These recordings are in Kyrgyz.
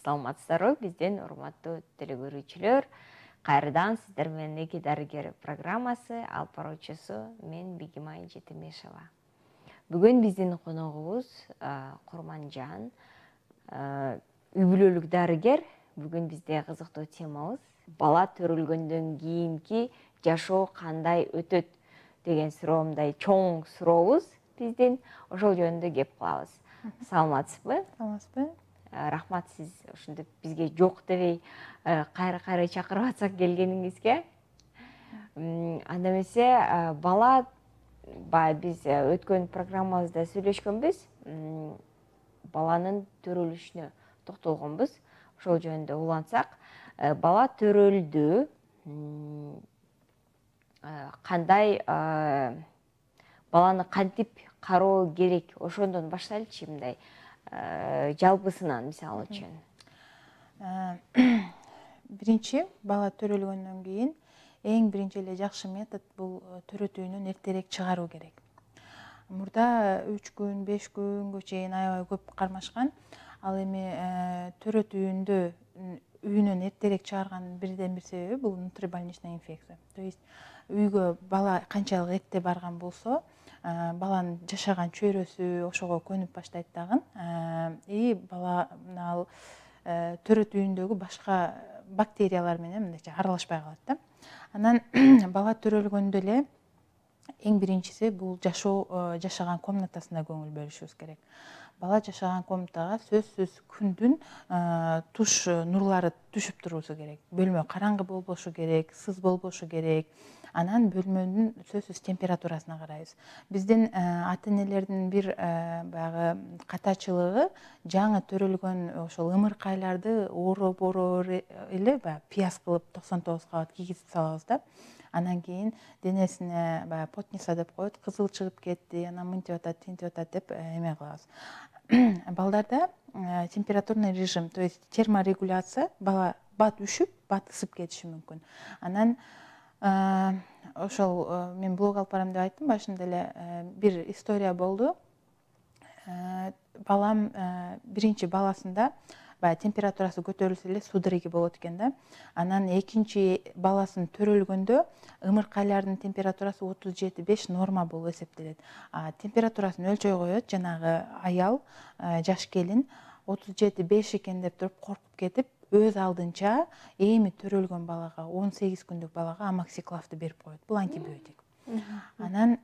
Саламатсыздарбы, биздин урматтуу телекөрүүчүлөр. Кайрадан сиздер менен «Эки дарыгер» программасы алып баруучусу мен Бигимай Жетимешова. Бүгүн биздин коногубуз Курманжан, үй бүлөлүк дарыгер. Бүгүн бизде кызыктуу темабыз бала төрөлгөндөн кийинки жашоо кандай өтөт деген суроомдай чоң сурообуз биздин. Ошол жөнүндө кеп кылабыз. Саламатсызбы? Саламатсызбы? Рахмат, сиз ушинтип бизге жок дебей кайра чакырып атсак келгениңизге. Анда эмесе бала биз өткөн программабызда сүйлөшкөнбүз. Баланын төрөлүшүнө токтолгонбуз. Ошол жөнүндө улантсак, бала төрөлдү. Кандай баланы кантип кароо керек? Ошондон баштайлычы, мындай жалпысынан мисалы үчүн. Биринчи, бала төрөлгөндөн кийин эң биринчи эле жакшы метод бул төрөтүүнүн эртерээк чыгаруу керек. Мурда 3 күн, 5 күнгө чейин аябай көп кармашкан. Ал эми төрөтүүндө үйүнөн эртерээк чыгарганын бирден бир себеби бул внутрибольничная инфекция. То есть үйгө бала канчалык эрте барган болсо, баланын жашаган чөйрөсү ошого көнүп баштайт дагы. И бала ал төрөтүүндөгү башка бактериялар менен мындайча аралашпай калат да. Анан бала төрөлгөндө эле эң биринчиси бул жашаган комнатасына көңүл бөлүшүбүз керек. Бала жашаган комнатага сөзсүз күндүн туш нурлары түшүп турусу керек. Бөлмө караңгы болбошу керек, сыз болбошу керек. Анан бөлмөнүн сөзсүз температурасына карайбыз. Биздин ата-энелердин бир баягы катачылыгы жаңы төрөлгөн ошол ымыркайларды оор эле пияз кылып 99 кабат кийгизип салабыз да. Анан кийин денесине баягы потница деп коет, кызыл чыгып кетти, анан мынтип атат, тинтип атат деп эме кылабыз. Балдарда температурный режим, то есть терморегуляция, бала бат үшүп, бат ысып кетиши мүмкүн. Анан ошол мен блог алып барам деп айттым башында эле, бир история болду. Балам биринчи баласында температурасы көтөрүлсө эле судороги болот экен да. Анан экинчи баласын төрөлгөндө ымыркайлардын температурасы 37,5 норма болуп эсептелет. Температурасын өлчөй коет жанагы аял, жаш келин 37,5 экен деп туруп коркуп кетип, өз алдынча эми төрөлгөн балага, 18 күндүк балага амоксиклавды берип коет. Бул антибиотик. Анан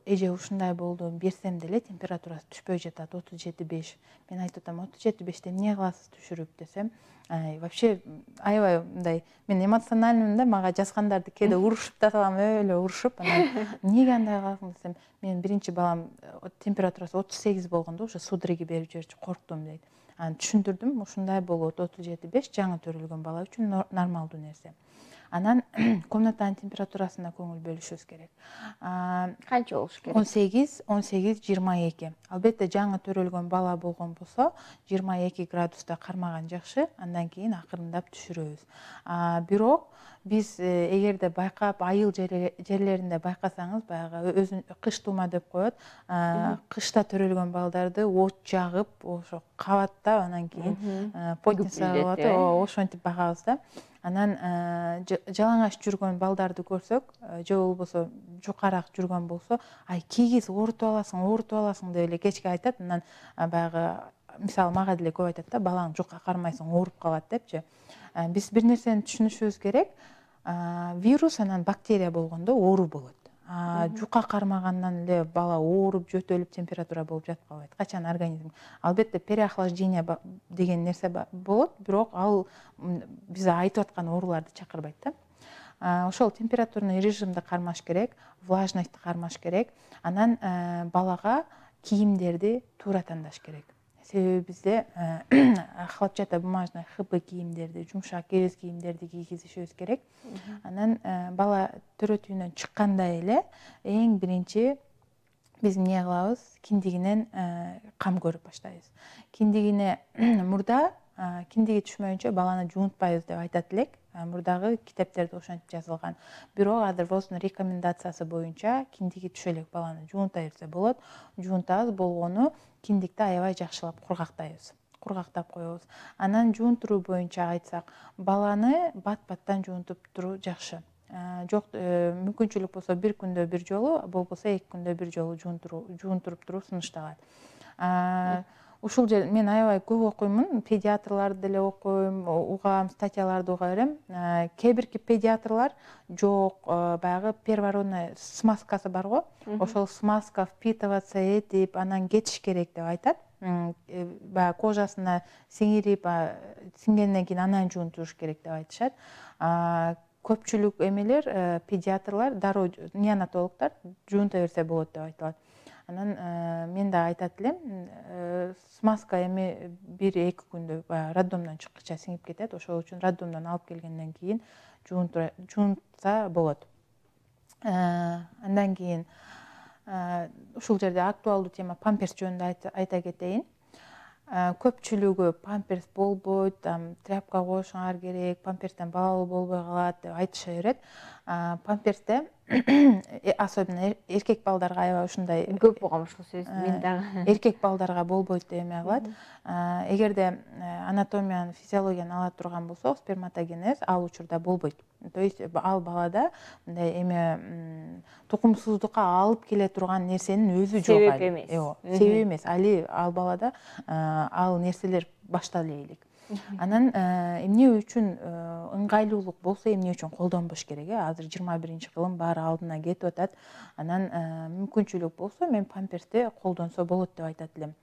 эже ушундай болду, берсем деле температурасы түшпөй жатат, 37,5. Мен айтып атам, 37,5те эмне кыласыз түшүрүп десем, вообще аябай мындай, мен эмоциональныймын да, мага жазгандарды кээде урушуп да калам, эле урушуп. Анан эмнеге андай кыласың десем, мен биринчи балам температурасы 38 болгондо ушу судороги берип жиберчү, корктум дейт. Анан түшүндүрдүм, ушундай болот, 37,5 жаңы төрөлгөн бала үчүн нормалдуу нерсе. Анан комнатанын температурасына көңүл бөлүшүбүз керек. Канча болуш керек? 18, 22. Албетте жаңы төрөлгөн бала болгон болсо, 22 градуста кармаган жакшы, андан кийин акырындап түшүрөбүз. Бирок биз эгерде байкап, айыл жерлеринде байкасаңыз, баягы өзүн кыш тума деп коет, кышта төрөлгөн балдарды от жагып, ошо кабатта анан кийин потница болот, ошентип багабыз да. Анан жалаңаш жүргөн балдарды көрсөк, же болбосо жукараак жүргөн болсо, кийгиз, оорутуп аласың деп эле кечке айтат. Анан баягы мисалы мага деле көп айтат да, балаң жукка кармайсың, ооруп калат депчи. Биз бир нерсени түшүнүшүбүз керек. Вирус анан бактерия болгондо оору болот. Жукка кармагандан эле бала ооруп, жөтөлүп, температура болуп жатып калбайт. Качан организм. Албетте переохлаждение деген нерсе болот, бирок ал биз айтып аткан ооруларды чакырбайт да. Ошол температурный режимди кармаш керек, влажностьты кармаш керек. Анан балага кийимдерди туура тандаш керек. Себеби бизде хлопчатобумажный ХБ кийимдерди, жумшак кебез кийимдерди кийгизишибиз керек. Анан бала төрөтүүнөн чыкканда эле эң биринчи биз эмне кылабыз? Киндигинен кам көрүп баштайбыз. Киндигине мурда киндиги түшмөйүнчө баланы жуунтпайбыз деп айтат элек. Мурдагы китептерде ошентип жазылган. Бирок азыр ВОЗдун рекомендациясы боюнча киндиги түшө элек баланы жуунта берсе болот. Жуунтабыз, болгону киндикти аябай жакшылап кургактайбыз. кургактап коебуз. Анан жуунтуруу боюнча айтсак, баланы бат-баттан жуунтуп туруу жакшы. Жок, мүмкүнчүлүк болсо бир күндө бир жолу, болбосо 2 күндө бир жолу жуунтуруп туруу сунушталат. Ушул жер мен аябай көп окуймун, педиатрларды деле окуйм, угам, статьяларды уга берем. Кээ бирки педиатрлар жок, баягы первородный смазкасы бар го, ошол смазка впитываться этип, анан кетиш керек деп айтат. Баягы кожасына сиңирип, сиңгенден кийин анан жуунтуруш керек деп айтышат. Көпчүлүк эмелер, педиатрлар, дароо неонатологдор жуунта берсе болот деп айтылат. Анан мен да айтат элем, смазка эми 1-2 күндө роддомдон чыккыча сиңип кетет. Ошол үчүн роддомдон алып келгенден кийин жуунтса болот. Андан кийин ушул жерде актуалдуу тема памперс жөнүндө айта кетейин. Көпчүлүгү памперс болбойт, тряпка коюшуңар керек, памперстен балалуу болбой калат деп айтыша берет. Памперсте особенно эркек балдарга аябай ушундай көп болгом ушул сөз мен дагы. Эркек балдарга болбойт деп эме кылат. Эгерде анатомияны, физиологияны ала турган болсок, сперматогенез ал учурда болбойт. То есть ал балада мындай эме тукумсуздукка алып келе турган нерсенин өзү жок. Себеп эмес. Себеп эмес. Али ал балада ал нерселер баштале элек. Анан эмне үчүн ыңгайлуулук болсо эмне үчүн колдонбош керек? Азыр 21-кылым баары алдына кетип атат. Анан мүмкүнчүлүк болсо мен памперсти колдонсо болот деп айтат элем.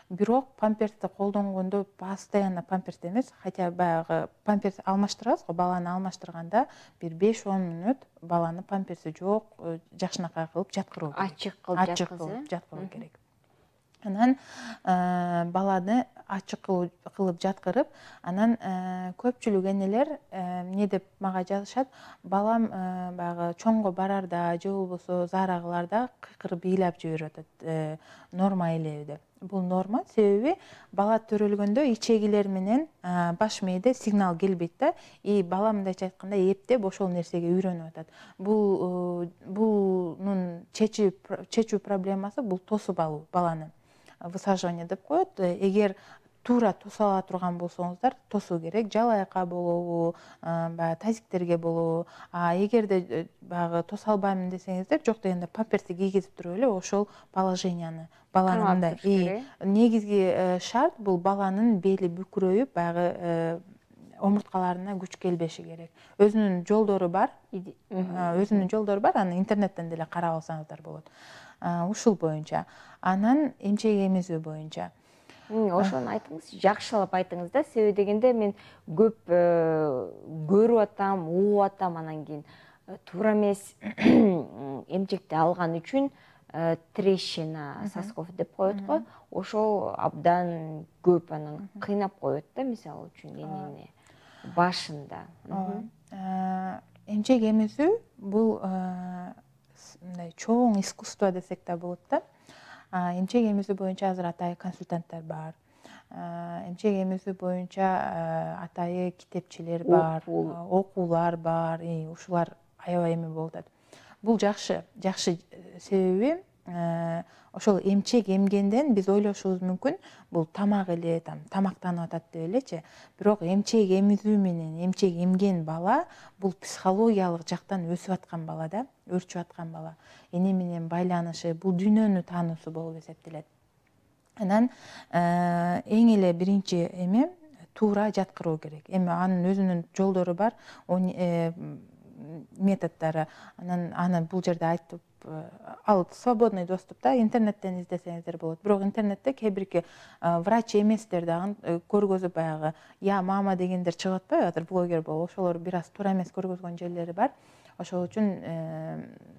Бирок памперсти колдонгондо постоянно памперс эмес, хотя баягы памперс алмаштырабыз го, баланы алмаштырганда бир 5-10 мүнөт баланы памперси жок, жакшынакай кылып жаткыруу керек. Ачык кылып жаткыруу керек. Анан баланы ачык кылып жаткырып, анан көпчүлүк энелер эмне деп мага жазышат, балам баягы чоңго барарда же болбосо заарагыларда кыйкырып ыйлап жиберип атат, норма элеби деп. Бул норма, себеби бала төрөлгөндө ичегилер менен баш мээде сигнал келбейт да, и бала мындайча айтканда эптеп ошол нерсеге үйрөнүп атат. Бунун чечүү проблемасы бул тосуп алуу баланы. Высаживание деп коет. Эгер туура тоса ала турган болсоңуздар, тосуу керек. Жалайка болобу, баягы тазиктерге болобу. Эгерде баягы тоса албайм десеңиздер, жок дегенде памперсти кийгизип туруп эле ошол положенияны баланын мындай негизги шарт бул баланын бели бүкүрөйүп, баягы омурткаларына күч келбеши керек. Өзүнүн жолдору бар. Аны интернеттен деле карап алсаңыздар болот. Ушул боюнча. Анан эмчек эмизүү боюнча. Ошону айтыңыз, жакшылап айтыңыз да, себеби дегенде мен көп көрүп атам, угуп атам, анан кийин туура эмес эмчекти алган үчүн трещина сосков деп коет го, ошол абдан көп анан кыйнап коет да, мисалы үчүн энени башында. Эмчек эмизүү бул мындай чоң искусство десек да болот да. Эмчек эмизүү боюнча азыр атайын консультанттар бар. Эмчек эмизүү боюнча атайын китепчелер бар, окуулар бар. Ушулар аябай эме болуп атат. Бул жакшы себеби ошол эмчек эмгенден биз ойлошубуз мүмкүн, бул тамак эле, тамактанып атат деп элечи. Бирок эмчек эмизүү менен эмчек эмген бала бул психологиялык жактан өсүп аткан бала да, өрчүп аткан бала. Эне менен байланышы, бул дүйнөнү таануусу болуп эсептелет. Анан эң эле биринчи эме туура жаткыруу керек. Эми анын өзүнүн жолдору бар, методдору. Анан аны бул жерде айтып, ал свободный доступта, интернеттен издесеңиздер болот. Бирок интернетте кээ бирки врач эместер дагы көргөзүп, баягы я мама дегендер чыгып атпайбы, азыр блогер болуп, ошолор бир аз туура эмес көргөзгөн жерлери бар. Ошол үчүн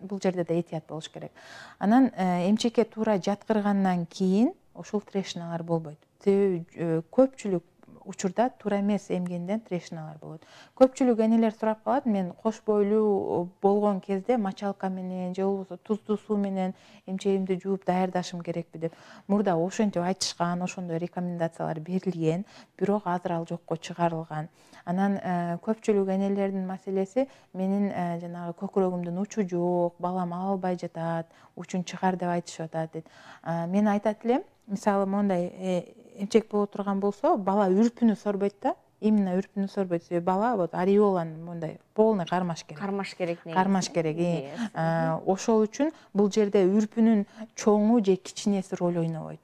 бул жерде да этият болуш керек. Анан эмчекке туура жаткыргандан кийин ушул трещиналар болбойт. Себеби көпчүлүк учурда туура эмес эмгенден трещиналар болот. Көпчүлүк энелер сурап калат, мен кош бойлуу болгон кезде мочалка менен же болбосо туздуу суу менен эмчегимди жууп даярдашым керекпи деп. Мурда ошентип айтышкан, ошондой рекомендациялар берилген, бирок азыр ал жокко чыгарылган. Анан көпчүлүк энелердин маселеси менин жанагы көкүрөгүмдүн учу жок, балам ала албай жатат, учун чыгар деп айтышып атат дейт. Мен айтат элем, мисалы мондай эмчек боло турган болсо, бала үрпүнү сорбойт да. Именно үрпүнү сорбойт. Себеби бала вот ореоланы мындай полный кармаш керек. Кармаш керек негизи. Кармаш керек. Ошол үчүн бул жерде үрпүнүн чоңу же кичинеси роль ойнобойт.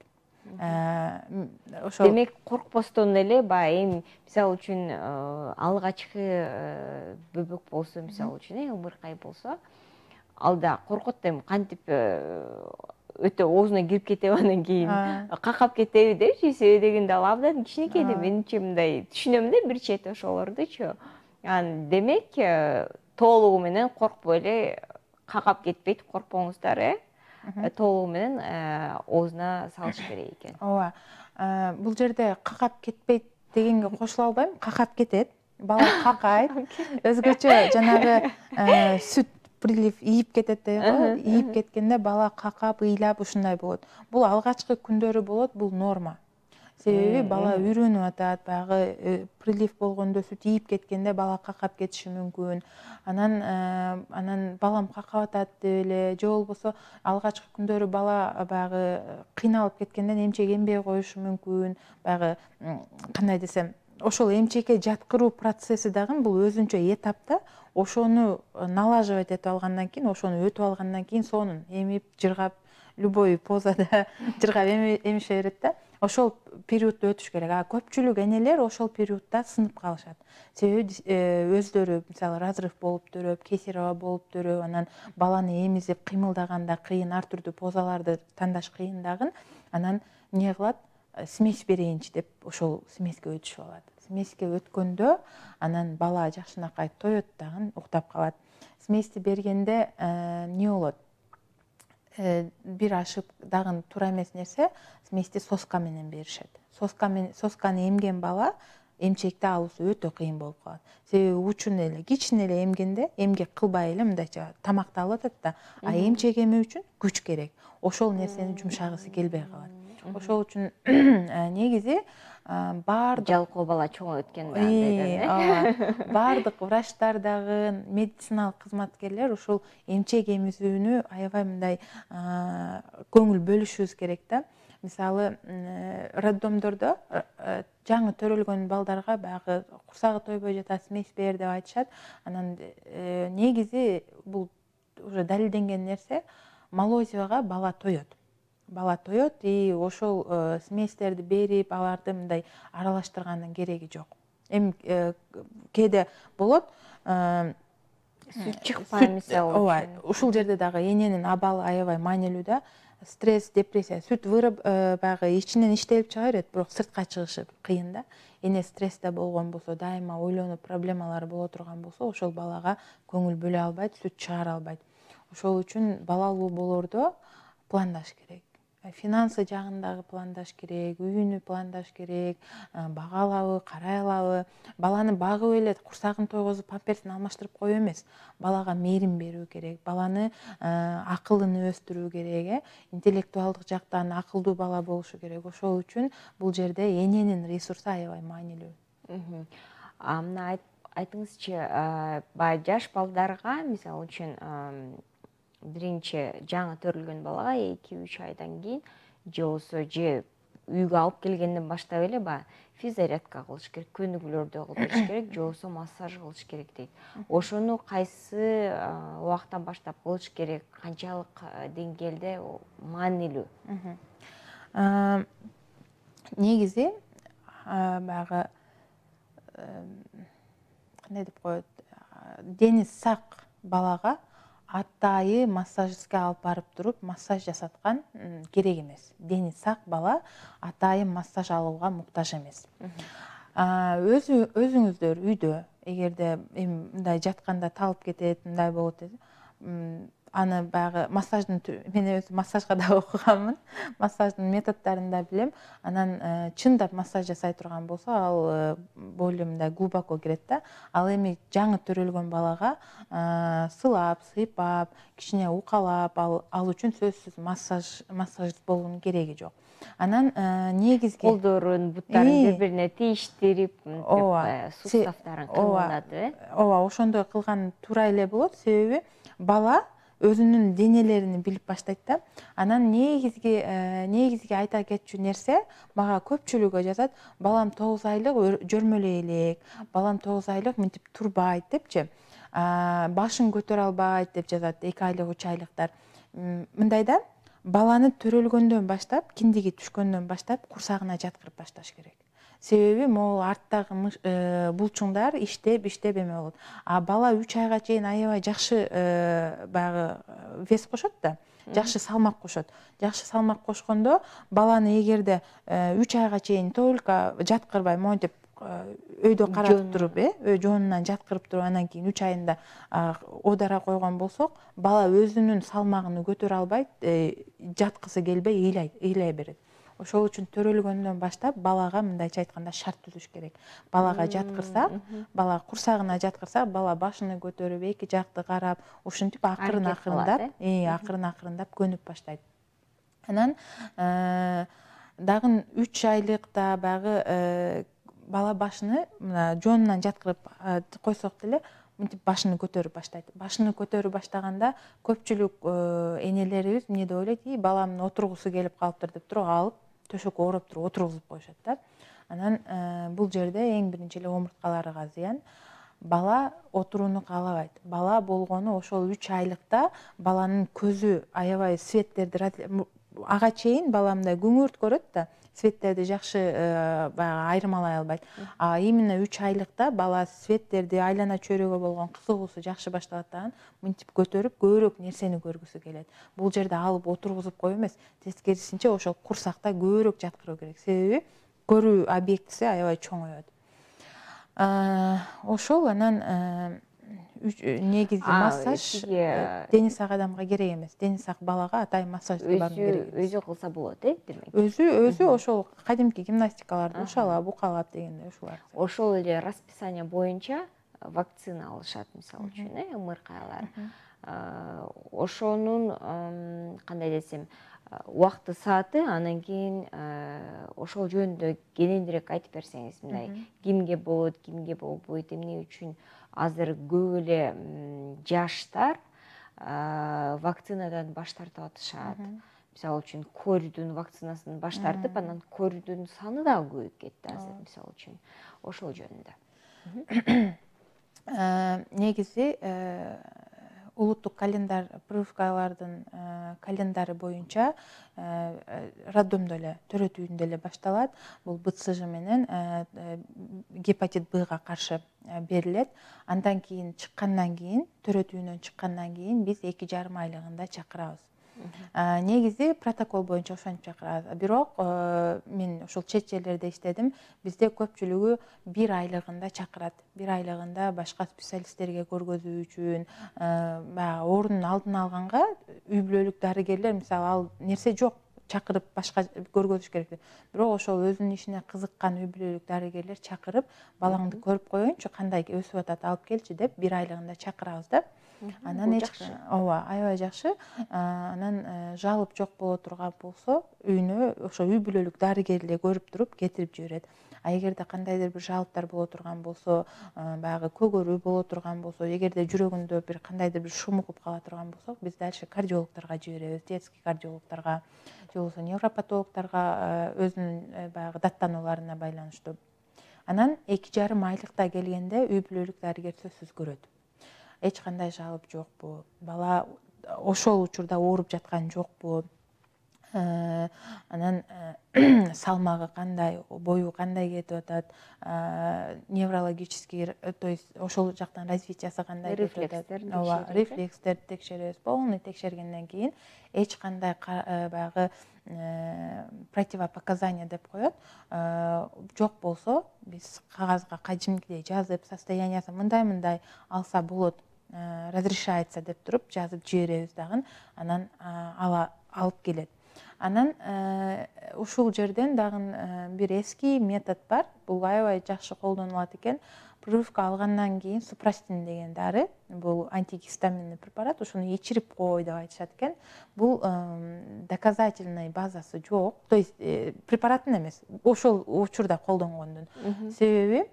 Ошол демек коркпостон эле баягы эми мисалы үчүн алгачкы бөбөк болсо, мисалы үчүн ымыркай болсо, ал да коркот да, эми кантип өтө оозуна кирип кетеби, анан кийин какап кетеби депчи, себеби дегенде ал абдан кичинекей да, менимче мындай түшүнөм да бир чети ошолордучу. Демек толугу менен коркпой эле какап кетпейт, коркпоңуздар, толугу менен оозуна салыш керек экен. Ооба. Бул жерде какап кетпейт дегенге кошула албайм. Какап кетет. Бала какайт. Өзгөчө жанагы сүт прилив ийип кетет дейбу. Ийип кеткенде бала какап, ыйлап ушундай болот. Бул алгачкы күндөрү болот, бул норма. Себеби бала үйрөнүп атат, баягы прилив болгондо сүт ийип кеткенде бала какап кетиши мүмкүн. Анан балам какап атат деп эле, же болбосо алгачкы күндөрү бала баягы кыйналып кеткенден эмчек эмбей коюшу мүмкүн. Баягы кандай десем, ошол эмчекке жаткыруу процесси дагы бул өзүнчө этапта, ошону налаживать этип алгандан кийин, ошону өтүп алгандан кийин сонун эмип, жыргап, любой позада жыргап эмише берет да. Ошол периодду өтүш керек. Көпчүлүк энелер ошол периодда сынып калышат. Себеби өздөрү мисалы разрыв болуп төрөп, кесарево болуп төрөп, анан баланы эмизип кыймылдаганда кыйын, ар түрдүү позаларды тандаш кыйын дагы, анан эмне кылат? Смесь берейинчи деп ошол смеске өтүшүп алат. Смеске өткөндө анан бала жакшынакай тоет дагы, уктап калат. Смести бергенде эмне болот? Бир ашып дагы туура эмес нерсе, смести соска менен беришет. Сосканы эмген бала эмчекти алуусу өтө кыйын болуп калат. Себеби учун эле, кичине эле эмгенде, эмгек кылбай эле мындайча тамакты алып атат да, эмчек эмүү үчүн күч керек. Ошол нерсени жумшагысы келбей калат. Ошол үчүн негизи баардык жалкоо бала чоң өткөндө баардык врачтар дагы, медициналык кызматкерлер ушул эмчек эмизүүнү аябай мындай көңүл бөлүшүбүз керек да. Мисалы, роддомдордо жаңы төрөлгөн балдарга баягы курсагы тойбой жатат, смесь бер деп айтышат. Анан негизи бул уже далилденген нерсе, молозивага бала тоет. Бала тоет, и ошол сместерди берип, аларды мындай аралаштыргандын кереги жок. Эми кээде болот, сүт чыкпай мисалы. Ооба, ушул жерде дагы эненин абалы аябай маанилүү да. Стресс, депрессия, сүт вырып баягы ичинен иштелип чыга берет, бирок сыртка чыгышы кыйын да. Эне стрессте болгон болсо, дайыма ойлонуп проблемалары боло турган болсо, ошол балага көңүл бөлө албайт, сүт чыгара албайт. Ошол үчүн балалуу болоордо пландаш керек. Финансы жагындагы пландаш керек, үйүнү пландаш керек, багалабы, карай алабы. Баланы багып эле курсагын тойгозуп памперсин алмаштырып коюу эмес. Балага мээрим берүү керек, баланы акылын өстүрүү керек, интеллектуалдык жактан акылдуу бала болушу керек. Ошол үчүн бул жерде эненин ресурсу аябай маанилүү. Мына айтыңызчы, баягы жаш балдарга, мисалы үчүн, биринчи жаңы төрөлгөн балага 2-3 айдан кийин же болсо үйгө алып келгенден баштап эле баягы физзарядка кылыш керек, көнүгүүлөрдү кылдырыш керек, же болсо массаж кылыш керек дейт. Ошону кайсы убактан баштап кылыш керек, канчалык деңгээлде маанилүү? Негизи баягы кандай деп коет, дени сак балага атайы массажистке алып барып туруп массаж жасаткан керек эмес. Дени сак бала атайы массаж алууга муктаж эмес. Өзүңүздөр үйдө эгерде эми мындай жатканда талып кетет, мындай болот деп, аны баягы массаждын мен өзүм массажга да окуганмын. Массаждын методдорун да билем. Анан чындап массаж жасай турган болсо, ал более мындай глубоко кирет да. Ал эми жаңы төрөлгөн балага сылап, сыйпап, кичине укалап, ал үчүн сөзсүз массажист болуунун кереги жок. Анан негизги колдорун, буттарын бири-бирине тийиштирип, суставтарын кыймылдатып, ооба, ошондой кылган туура эле болот. Себеби бала өзүнүн денелерин билип баштайт да. Анан негизги айта кетчү нерсе, мага көпчүлүгү жазат, балам 9 айлык жөрмөлөй элек, балам 9 айлык мынтип турбайт депчи. Башын көтөрө албайт деп жазат 2 айлык 3 айлыктар. Мындайда баланы төрөлгөндөн баштап, киндиги түшкөндөн баштап курсагына жаткырып башташ керек. Себеби могул арттагы булчуңдар иштеп эме болот. А бала 3 айга чейин аябай жакшы баягы вес кошот да, жакшы салмак кошот. Жакшы салмак кошкондо баланы эгерде 3 айга чейин только жаткырбай монтип өйдө каратып туруп, жоонунан жаткырып туруп, анан кийин 3 айында одара койгон болсок, бала өзүнүн салмагын көтөрө албайт, жаткысы келбей ыйлай берет. Ошол үчүн төрөлгөндөн баштап балага мындайча айтканда шарт түзүш керек. Балага жаткырсак, бала курсагына жаткырсак, бала башыны көтөрүп, эки жакты карап, ушинтип акырын-акырындап көнүп баштайт. Анан дагы 3 айлыкта баягы бала башыны жоонунан жаткырып койсок деле, мынтип башыны көтөрүп баштайт. Башыны көтөрүп баштаганда көпчүлүк энелерибиз эмне деп ойлойт, баламдын отургусу келип калыптыр деп туруп алып, төшөккө ороп туруп отургузуп коюшат да. Анан бул жерде эң биринчи эле омурткаларга зыян. Бала отурууну каалабайт. Бала болгону ошол 3 айлыкта баланын көзү аябай светтерди ага чейин бала мындай күңүрт көрөт да, светтерди жакшы айырмалай албайт. А именно 3 айлыкта бала светтерди айлана чөйрөгө болгон кызыгуусу жакшы башталат дагы, мынтип көтөрүп көбүрөөк нерсени көргүсү келет. Бул жерде алып отургузуп коюу эмес, тескерисинче ошол курсакта көбүрөөк жаткыруу керек. Себеби көрүү объектиси аябай чоңоёт. Ошол анан негизи массаж дени сак адамга керек эмес. Дени сак балага атайын массажды баруу керек. Өзү кылса болот, демек. Өзү ошол кадимки гимнастикаларды ушалап, укалап дегенде ушулар. Ошол эле расписание боюнча вакцина алышат, мисалы үчүн, МРКлар. Ошонун кандай десем, убакты сааты, анан кийин ошол жөнүндө кененирээк айтып берсеңиз, мындай кимге болот, кимге болбойт, эмне үчүн азыр көп эле жаштар вакцинадан баш тартып атышат. Мисалы үчүн корьдун вакцинасын баш тартып, анан корьдун саны дагы көбөйүп кетти азыр, мисалы үчүн. Ошол жөнүндө. Негизи улуттук календар, прививкалардын календары боюнча роддомдо эле, төрөтүүндө эле башталат. Бул БЦЖ менен гепатит Б-га каршы берилет. Андан кийин чыккандан кийин, төрөтүүнөн чыккандан кийин биз 2,5 айлыгында чакырабыз. Негизи протокол боюнча ошентип чакырабыз. Бирок мен ошол чет жерлерде иштедим. Бизде көпчүлүгү 1 айлыгында чакырат. 1 айлыгында башка специалисттерге көргөзүү үчүн, оорунун алдын алганга үй бүлөлүк дарыгерлер, мисалы, ал нерсе жок, чакырып башка көргөзүш керек. Бирок ошол өзүнүн ишине кызыккан үй бүлөлүк дарыгерлер чакырып, балаңды көрүп коеюнчу, кандай өсүп атат, алып келчи деп 1 айлыгында чакырабыз да. Анан ооба, аябай жакшы. Анан жалып жок боло турган болсо, үйүнө ошо үй бүлөлүк дарыгерлер көрүп туруп кетирип жиберет. А эгерде кандайдыр бир жалыптар боло турган болсо, баягы көгөрүү боло турган болсо, эгерде жүрөгүндө бир кандайдыр бир шум угуп кала турган болсок, биз дальше кардиологторго жиберебиз, детский кардиологторго, же болбосо невропатологторго, өзүнүн баягы даттанууларына байланыштуу. Анан 2,5 айлыкта келгенде үй бүлөлүк дарыгер сөзсүз көрөт. Эч кандай жалып жокпу, бала ошол учурда ооруп жаткан жокпу, анан салмагы кандай, бою кандай кетип атат, неврологический, то есть ошол жактан развитиясы кандай кетип атат, рефлекстерди текшеребиз. Полный текшергенден кийин эч кандай баягы противопоказания деп коет, жок болсо биз кагазга кадимкидей жазып, состояниясы мындай алса болот, разрешается деп туруп жазып жиберебиз дагы, анан алып келет. Анан ушул жерден дагы бир эски метод бар, бул аябай жакшы колдонулат экен. Прививка алгандан кийин супрастин деген дары, бул антигистаминный препарат, ушуну ичирип кой деп айтышат экен. Бул доказательный базасы жок, то есть препараттын эмес, ошол учурда колдонгондун. Себеби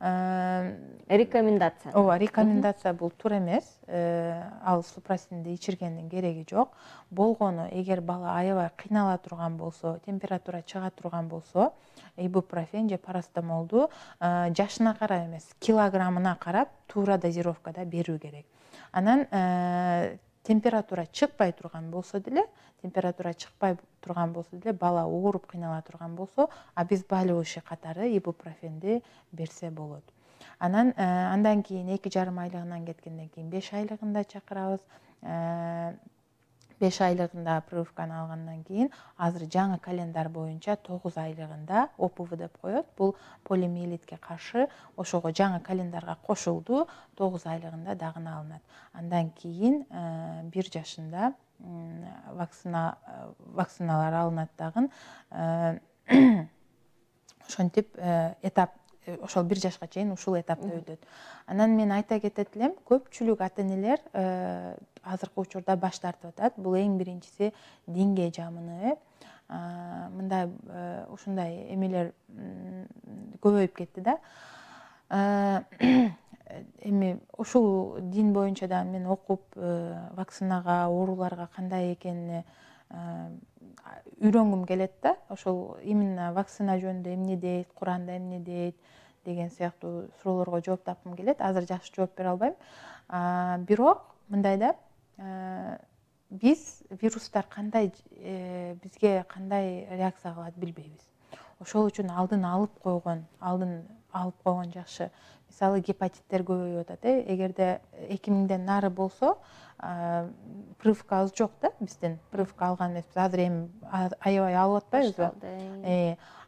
Рекомендация. Ооба, рекомендация бул туура эмес. Ал супрастинди ичиргендин кереги жок. Болгону эгер бала аябай кыйнала турган болсо, температура чыга турган болсо, ибупрофен же парастамолду жашына карап эмес, килограммына карап туура дозировкада берүү керек. Анан температура чыкпай турган болсо деле, бала ооруп кыйнала турган болсо, обезболивающий катары ибупрофенди берсе болот. Андан кийин 2,5 айлыгынан кеткенден кийин 5 айлыгында чакырабыз. 5 айлыгында прививканы алгандан кийин азыр жаңы календар боюнча 9 айлыгында ОПВ деп коет. Бул полиомиелитке каршы ошого жаңы календарга кошулду, 9 айлыгында дагы алынат. Андан кийин 1 жашында вакциналар алынат дагы. Ошентип этап ошол 1 жашка чейин ушул этапта өтөт. Анан мен айта кетет элем, көпчүлүк ата-энелер азыркы учурда баш тартып атат. Бул эң биринчиси динге жамыны. Мындай ушундай эмелер көбөйүп кетти да. Эми ушул дин боюнча да мен окуп, вакцинага, ооруларга кандай экенине үйрөнгүм келет да. Ошол именно вакцина жөнүндө эмне дейт, Куранда эмне дейт деген сыяктуу суроолорго жооп тапкым келет. Азыр жакшы жооп бере албайм. Бирок мындай да, биз вирустар бизге кандай реакция кылат билбейбиз. Ошол үчүн алдын алып койгон жакшы. Мисалы гепатиттер көбөйүп атат. Эгерде 2000ден нары болсо, прививкабыз жок да, биздин прививка алган эмеспиз. Азыр эми аябай алып атпайбызбы?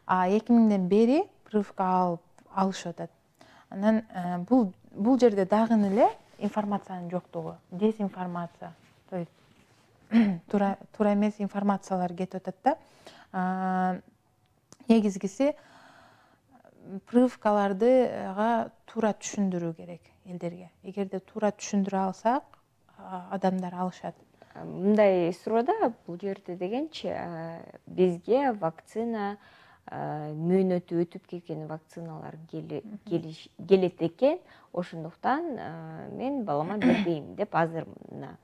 2000ден бери прививка алышып атат. Анан бул жерде дагы эле информациянын жоктугу, дезинформация. То есть туура эмес информациялар кетип атат да. Негизгиси прививкаларды туура түшүндүрүү керек элдерге. Эгерде туура түшүндүрө алсак, адамдар алышат. Мындай суроо да бул жерде дегенчи, бизге вакцина мөөнөтү өтүп кеткен вакциналар келет экен, ошондуктан мен балама бербейм деп азыр мына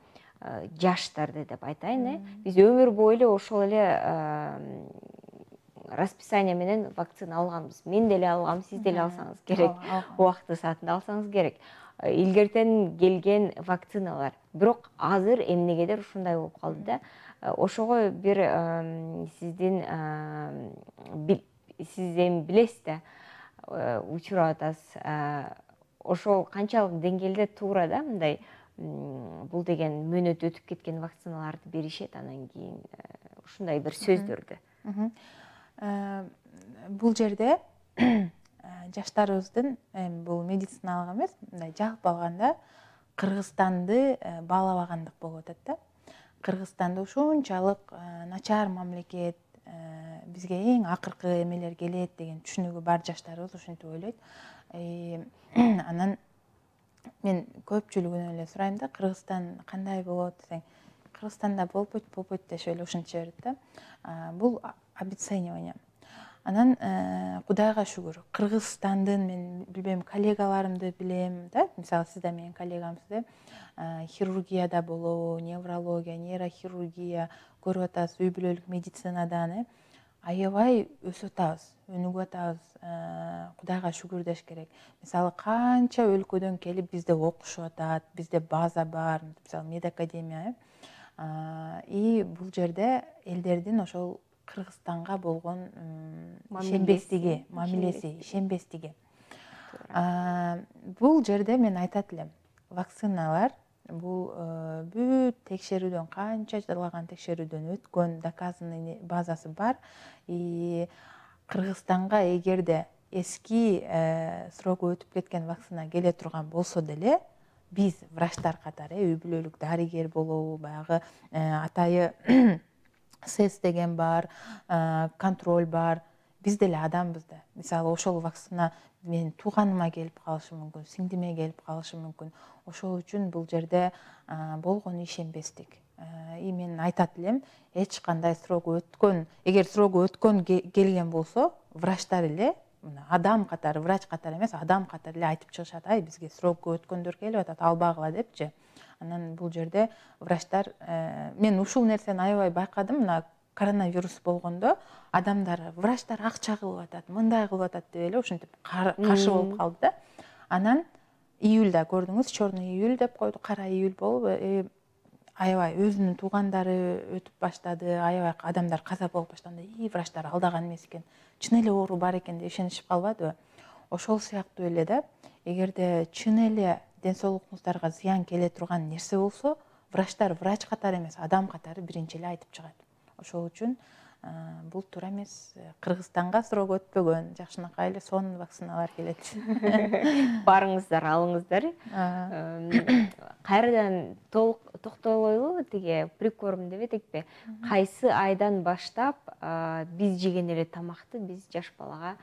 жаштарды деп айтайын. Биз өмүр бою эле ошол эле расписание менен вакцина алганбыз. Мен деле алгам, сиз деле алсаңыз керек. Убакыты саатында алсаңыз керек. Илгертен келген вакциналар. Бирок азыр эмнегедир ушундай болуп калды да. Ошого бир сиз эми билесиз да, учурап атасыз. Ошол канчалык деңгээлде туура да, мындай бул деген мөөнөтү өтүп кеткен вакциналарды беришет, анан кийин ушундай бир сөздөрдү. Бул жерде жаштарыбыздын, бул медициналык эмес, мындай жалпы алганда Кыргызстанды баалабагандык болуп атат да. Кыргызстанды ушунчалык начар мамлекет, бизге эң акыркы эмелер келет деген түшүнүгү бар жаштарыбыз ушинтип ойлойт. Анан мен көпчүлүгүнөн эле сурайм да, Кыргызстан кандай болот десең, Кыргызстанда болбойт дешип эле ушинтип жиберет да. Бул обесценивание. Анан Кудайга шүгүр, Кыргызстандын мен билбейм, коллегаларымды билем да, мисалы сиз да менин коллегамсыз, хирургияда болобу, неврология, нейрохирургия көрүп атабыз, үй бүлөлүк медицинадан аябай өсүп атабыз, өнүгүп атабыз. Кудайга шүгүр деш керек. Мисалы канча өлкөдөн келип бизде окушуп атат, бизде база бар, мисалы медакадемия. И бул жерде элдердин ошол Кыргызстанга болгон ишенбестиги, мамилеси, ишенбестиги. Бул жерде мен айтат элем, вакциналар бул бүт текшерүүдөн, канча жыллаган текшерүүдөн өткөн, доказанный базасы бар. И Кыргызстанга эгерде эски срогу өтүп кеткен вакцина келе турган болсо деле, биз врачтар катары, үй бүлөлүк дарыгер болобу, баягы атайы СЭС деген бар, контроль бар. Биз деле адамбыз да. Мисалы ошол вакцина менин тууганыма келип калышы мүмкүн, сиңдиме келип калышы мүмкүн. Ошол үчүн бул жерде болгон ишенбестик. И мен айтат элем, эч кандай срогу өткөн, эгер срогу өткөн келген болсо, врачтар эле адам катары, врач катары эмес, адам катары эле айтып чыгышат, ай бизге срокко өткөндөр келип атат, албагыла депчи. Анан бул жерде врачтар, мен ушул нерсени аябай байкадым. Мына коронавирус болгондо адамдар, врачтар акча кылып атат, мындай кылып атат деп эле ушинтип каршы болуп калды да. Анан июльда көрдүңүз, черный июль деп койду, кара июль болуп, аябай өзүнүн туугандары өтүп баштады, аябай адамдар каза болуп баштаганда, врачтар алдаган эмес экен, чын эле оору бар экен деп ишенишип калбадыбы? Ошол сыяктуу эле да, эгерде чын эле ден соолугуңуздарга зыян келе турган нерсе болсо, врачтар врач катары эмес, адам катары биринчи эле айтып чыгат. Ошол үчүн бул туура эмес. Кыргызстанга срок өтпөгөн, жакшынакай эле сонун вакциналар келет. Барыңыздар, алыңыздар. Кайрадан токтолойлу, тиги прикорм деп этекпи? Кайсы айдан баштап биз жеген эле тамакты биз жаш балага,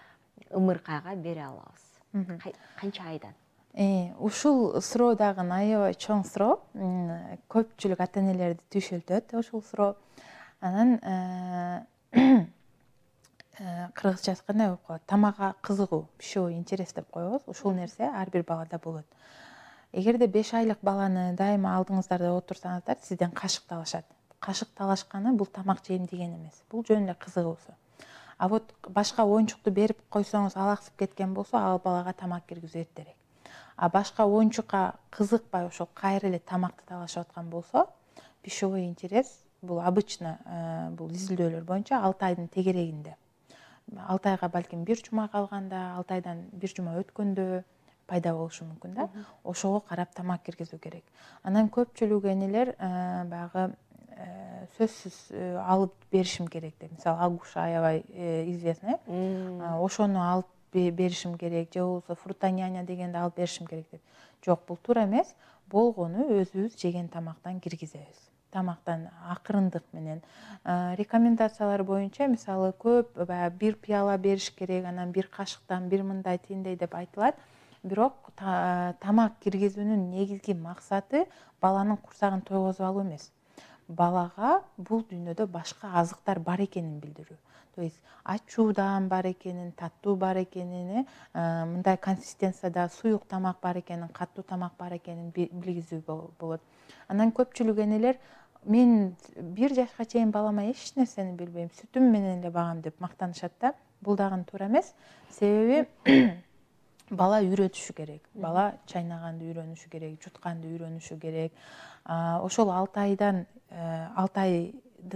ымыркайга бере алабыз? Канча айдан? Ушул суроо дагы аябай чоң суроо. Көпчүлүк ата энелерди түйшөлтөт ушул суроо. Анан кыргызчасы кандай болуп калат? Тамакка кызыгуу, пищевой интерес деп коебуз. Ушул нерсе ар бир балада болот. Эгерде 5 айлык баланы дайыма алдыңыздарда отурсаңыздар, сизден кашык талашат. Кашык талашканы бул тамак жейм деген эмес. Бул жөн эле кызыгуусу. А вот башка оюнчукту берип койсоңуз, алаксып кеткен болсо, ал балага тамак киргизүү эртерээк. А башка оюнчукка кызыкпай ошол кайра эле тамакты талашып аткан болсо, пищевой интерес бул обычно бул изилдөөлөр боюнча 6 айдын тегерегинде. 6 айга балким 1 жума калганда, 6 айдан 1 жума өткөндө пайда болушу мүмкүн да. Ошого карап тамак киргизүү керек. Анан көпчүлүк энелер баягы сөзсүз алып беришим керек деп. Мисалы, агуша аябай известный. Ошону алып беришим керек, же болбосо фрутоняня дегенди алып беришим керек деп. Жок, бул туура эмес. Болгону өзүбүз жеген тамактан киргизебиз. Тамактан акырындык менен. Рекомендациялар боюнча, мисалы, көп бир пияла бериш керек, анан бир кашыктан бир мындай тиндей деп айтылат. Бирок тамак киргизүүнүн негизги максаты баланын курсагын тойгозуп алуу эмес. Балага бул дүйнөдө башка азыктар бар экенин билдирүү. То есть ачуудан бар экенин, таттуу бар экенин, мындай консистенцияда суюк тамак бар экенин, каттуу тамак бар экенин билгизүү болот. Анан көпчүлүк энелер, мен 1 жашка чейин балама эч нерсени билбейм, сүтүм менен эле багам деп мактанышат да. Бул дагы туура эмес. Себеби бала үйрөтүшү керек. Бала чайнаганды үйрөнүшү керек, жутканды үйрөнүшү керек. Ошол 6 айдын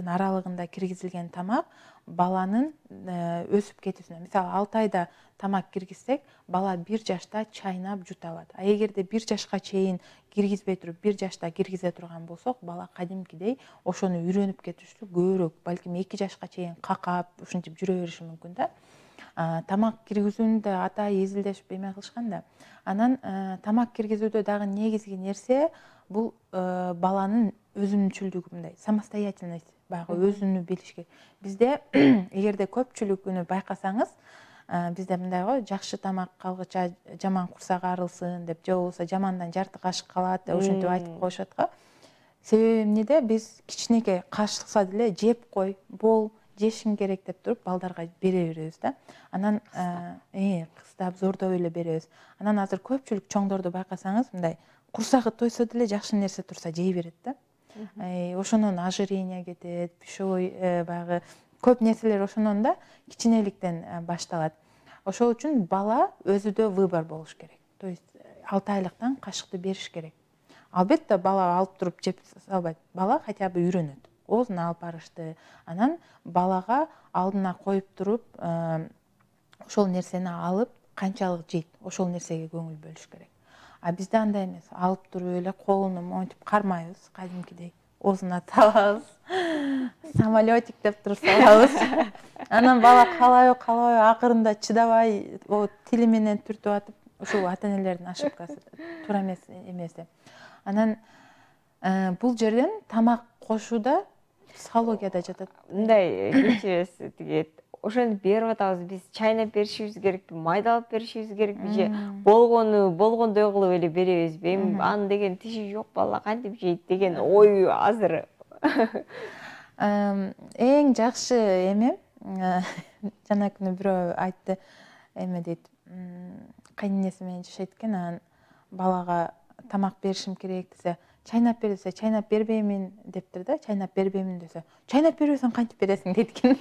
аралыгында киргизилген тамак баланын өсүп кетүүсүнө. Мисалы, 6 айда тамак киргизсек, бала 1 жашта чайнап жута алат. А эгерде 1 жашка чейин киргизбей туруп 1 жашта киргизе турган болсок, бала кадимкидей ошону үйрөнүп кетүүсү көбүрөөк. Балким 2 жашка чейин какап, ушинтип жүрө бериши мүмкүн да. Тамак киргизүүнү да атайын изилдешип эме кылышкан да. Анан тамак киргизүүдө дагы негизги нерсе бул баланын өзүмчүлдүгү, мындай самостоятельность, баягы өзүнү билиш керек. Бизде эгерде көпчүлүгүнү байкасаңыз, бизде мындай го, жакшы тамак калгыча жаман курсак арылсын деп, же болбосо жамандан жарты кашык калат деп ушинтип айтып коюшат го. Себеби эмнеде? Биз кичинекей кашыкса деле жеп кой, бол, жешим керек деп туруп балдарга бере беребиз да. Анан кыстап зордоп эле беребиз. Анан азыр көпчүлүк чоңдорду байкасаңыз, мындай курсагы тойсо деле жакшы нерсе турса жей берет да. Ошонон ожирение кетет, пищевой баягы көп нерселер ошонон да кичинеликтен башталат. Ошол үчүн бала өзүдө выбор болуш керек. То есть 6 айлыктан кашыкты бериш керек. Албетте бала алып туруп жеп салбайт. Бала хотя бы үйрөнөт. Оозуна алып барышты. Анан балага алдына коюп туруп, ошол нерсени алып канчалык жейт, ошол нерсеге көңүл бөлүш керек. А бизде андай эмес. Алып туруп эле колуну монтип кармайбыз, кадимкидей. Оозуна салабыз. Самолетик деп туруп салабыз. Анан бала калабай акырында чыдабай, тили менен түртүп атып, ушул ата энелердин ошибкасы, туура эмес деп. Анан бул жерден тамак кошууда психологияда жатат. Мындай кечиресиз, тиги ошону берип атабыз, биз чайнап беришибиз керекпи, майдалап беришибиз керекпи, же болгондой кылып эле беребизби? Эми анын деген тиши жок, бала кантип жейт деген ой азыр. Эң жакшы эме, жана күнү бирөө айтты, эме дейт, кайненеси менен жашайт экен, анан балага тамак беришим керек десе, чайнап бер десе, чайнап бербеймин дептир да, чайнап бербеймин десе, чайнап бербесең кантип бересиң дейт экен.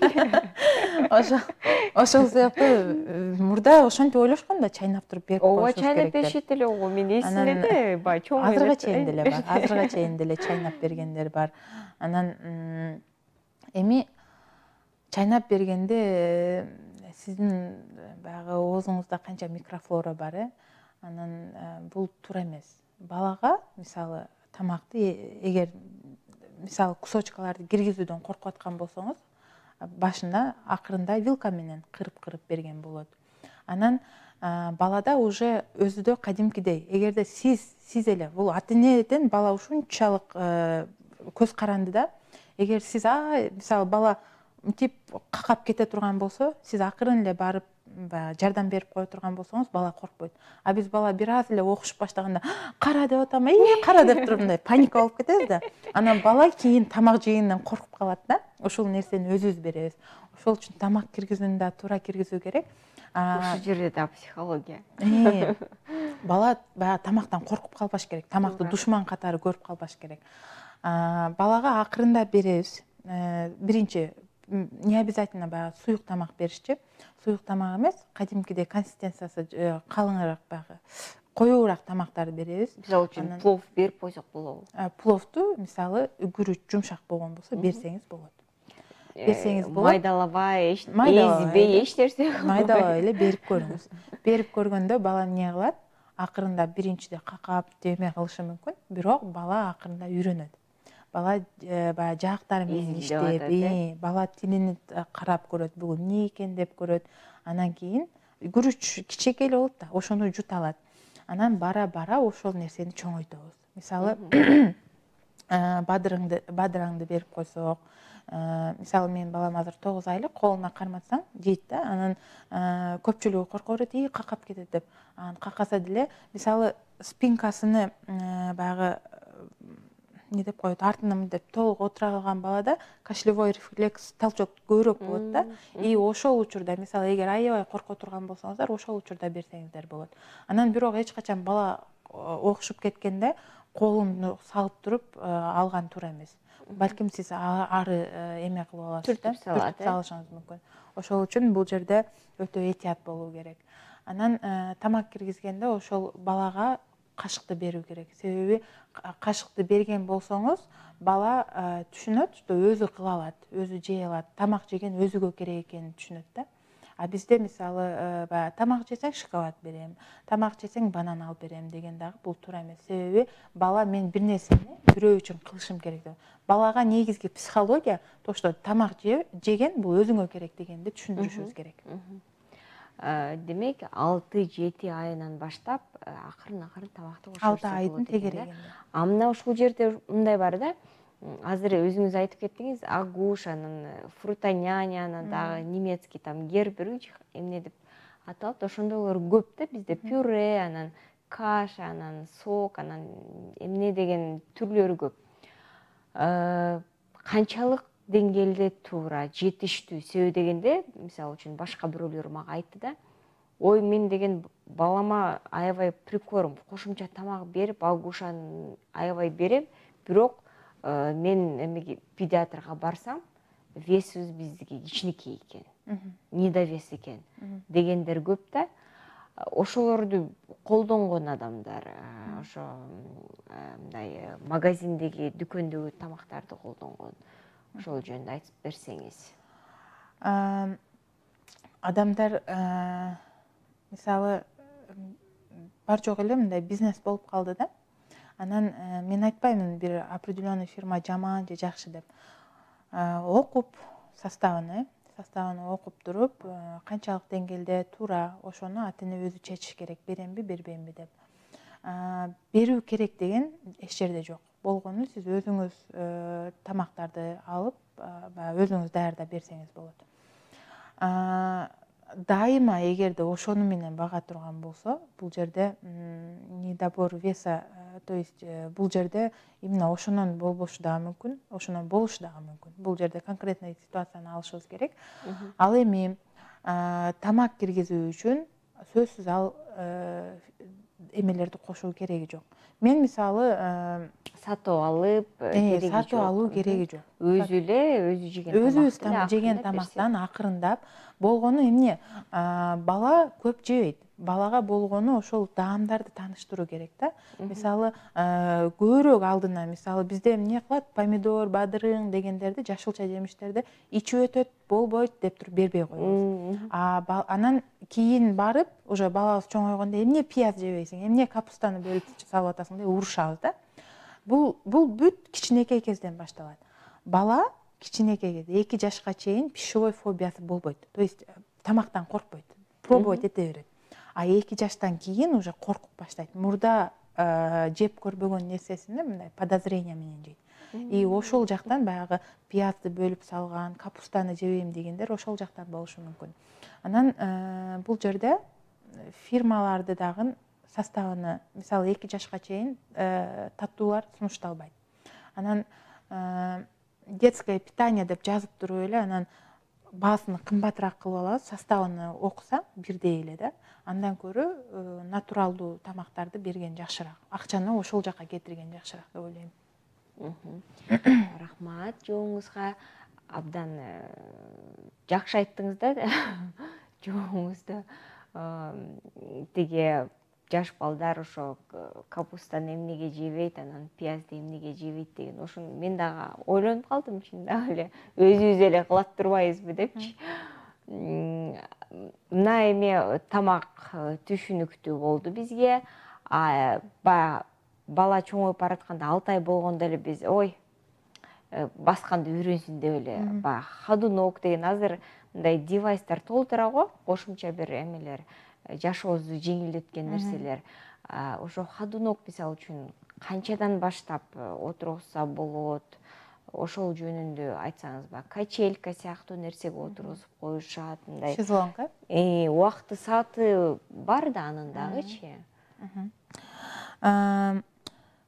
Ошол сыяктуу мурда ошентип ойлошкон да, чайнап туруп берип коюшубуз керек деп. Чайнап беришет эле го, мен эсимде баягы чоң азырга чейин деле бар, азырга чейин деле чайнап бергендер бар. Анан эми чайнап бергенде сиздин баягы оозуңузда канча микрофлора бар, анан бул туура эмес. Балага мисалы тамакты эгер мисалы кусочкаларды киргизүүдөн коркуп аткан болсоңуз, башында акырында вилка менен кырып берген болот. Анан балада уже өзүдө кадимкидей, эгерде сиз эле, бул ата-энеден бала ушунчалык көз каранды да, эгер сиз мисалы бала мынтип какап кете турган болсо, сиз акырын эле барып жардам берип кое турган болсоңуз, бала коркпойт. А биз бала бир аз эле окушуп баштаганда кара деп атам, кара деп туруп мындай паника болуп кетебиз да. Анан бала кийин тамак жегенден коркуп калат да. Ошол нерсени өзүбүз беребиз. Ошол үчүн тамак киргизүүнү да туура киргизүү керек. Ушул жерде да психология. Бала баягы тамактан коркуп калбаш керек. Тамакты душман катары көрүп калбаш керек. Балага акырында беребиз. Биринчи не обязательно баягы суюк тамак беришчи. Суюк тамак эмес, кадимкидей консистенциясы калыңыраак баягы коюураак тамактарды беребиз. Мисалы үчүн плов берип койсок болобу? Пловду мисалы үгүрүч жумшак болгон болсо берсеңиз болот. Берсеңиз болот. Майдалабай, эзбей эч нерсе. Майдалабай эле берип көрүңүз. Берип көргөндө бала эмне кылат? Акырында биринчиде какап деме кылышы мүмкүн, бирок бала акырында үйрөнөт. Бала баягы жаактары менен иштеп, бала тилини карап көрөт, бүгүн эмне экен деп көрөт. Анан кийин үгүрүч кичинекей эле болот да, ошону жута алат. Анан бара ошол нерсени чоңойтобуз. Мисалы бадыраңды берип койсок, мисалы менин балам азыр 9 айлык, колуна карматсаң жейт да, анан көпчүлүгү коркуп берет, какап кетет деп. Анан какаса деле, мисалы спинкасыны баягы не деп коет, артынан деп толук отура калган балада кашлевой рефлекс толчок көбүрөөк болот да. И ошол учурда, мисалы эгер аябай корко турган болсоңуздар, ошол учурда берсеңиздер болот. Анан бирок эч качан бала окшуп кеткенде колуну салып туруп алган туура эмес. Балким сиз ары эме кылып аласыз да, түртүп салышыңыз мүмкүн. Ошол үчүн бул жерде өтө этият болуу керек. Анан тамак киргизгенде ошол балага кашыкты берүү керек. Себеби кашыкты берген болсоңуз, бала түшүнөт, что өзү кыла алат, өзү жей алат, тамак жеген өзүгө керек экенин түшүнөт да. А бизде мисалы тамак жесең шоколад берем, тамак жесең банан алып берем деген дагы бул туура эмес. Себеби бала мен бир нерсени бирөө үчүн кылышым керек деп. Балага негизги психология то, что тамак жеген бул өзүңө керек дегенди түшүндүрүшүбүз керек. Демек 6-7 айынан баштап акырын тамакты кошуп 6 айдын тегерегинде. Мына ушул жерде мындай бар да. Азыр өзүңүз айтып кеттиңиз, агуш, анан фрутоняня, анан дагы немецкий там герберич эмне деп аталат. Ошондойлор көп да бизде, пюре, анан каша, анан сок, анан эмне деген түрлөрү көп. Канчалык деңгээлде туура, жетиштүү, себеби дегенде, мисалы үчүн башка бирөөлөр мага айтты да, ой мен деген балама аябай прикорм, кошумча тамак берип, агушаны аябай берем, бирок мен эмеге педиатрга барсам, весибиз биздики кичинекей экен, недовес экен дегендер көп да. Ошолорду колдонгон адамдар, ошо мындай магазиндеги, дүкөндөгү тамактарды колдонгон, ошол жөнүндө айтып берсеңиз. Адамдар мисалы бар жок эле мындай бизнес болуп калды да. Анан мен айтпаймын бир определенный фирма жаман же жакшы деп. Окуп составын окуп туруп, канчалык деңгээлде туура, ошону ата-эне өзү чечиш керек, беремби, бербеймби деп. Берүү керек деген эч жерде жок. Болгону сиз өзүңүз тамактарды алып, өзүңүз даярдап берсеңиз болот. Дайыма эгерде ошону менен бага турган болсо, бул жерде недобор веса, то есть бул жерде именно ошонон болбошу дагы мүмкүн, ошонон болушу дагы мүмкүн. Бул жерде конкретный ситуацияны алышыбыз керек. Ал эми тамак киргизүү үчүн сөзсүз ал эмелерди кошуу кереги жок. Мен мисалы сатып алып кереги жок. Сатып алуу кереги жок. Өзү жеген Өзүбүз жеген тамактан акырындап болгону эмне? Бала көп жебейт. Балага болгону ошол даамдарды тааныштыруу керек да. Мисалы, көбүрөөк алдына, мисалы бизде эмне кылат? Помидор, бадырың дегендерди, жашылча жемиштерди ичип өтөт, болбойт деп туруп бербей коебуз. Анан кийин барып, уже балабыз чоңойгондо эмне пияз жебейсиң, эмне капустаны бөлүп салып атасың деп урушабыз да. Бул бүт кичинекей кезден башталат. Бала кичинекей кезде 2 жашка чейин пищевой фобиясы болбойт. То есть тамактан коркпойт. Пробовать эте берет. А 2 жаштан кийин уже коркуп баштайт. Мурда жеп көрбөгөн нерсесин мындай подозрение менен жейт. И ошол жактан баягы пиязды бөлүп салган, капустаны жебейм дегендер ошол жактан болушу мүмкүн. Анан бул жерде фирмаларды дагы составыны, мисалы 2 жашка чейин таттуулар сунушталбайт. Анан детское питание деп жазып туруп эле, анан баасын кымбатыраак кылып алабыз, составыны окусаң бирдей эле да. Андан көрө натуралдуу тамактарды берген жакшыраак. Акчаны ошол жака кетирген жакшыраак деп ойлойм. Рахмат жооңузга. Абдан жакшы айттыңыз да. Жооңузду тиги жаш балдар ошо капустаны эмнеге жебейт, анан пиязды эмнеге жебейт деген ошону мен дагы ойлонуп калдым, чындап эле өзүбүз эле кылат турбайбызбы депчи. Мына эме тамак түшүнүктүү болду бизге. Бала чоңоюп баратканда 6 ай болгондо эле биз басканды үйрөнсүн деп эле ходунок деген азыр мындай девайстар толтура го, кошумча бир эмелер, жашообузду жеңилдеткен нерселер. Ошо ходунок мисалы үчүн канчадан баштап отургузса болот? Ошол жөнүндө айтсаңызбы? Качелька сыяктуу нерсеге отургузуп коюшат, мындай. Шезлонг, Убакыты сааты бар да анын дагычы.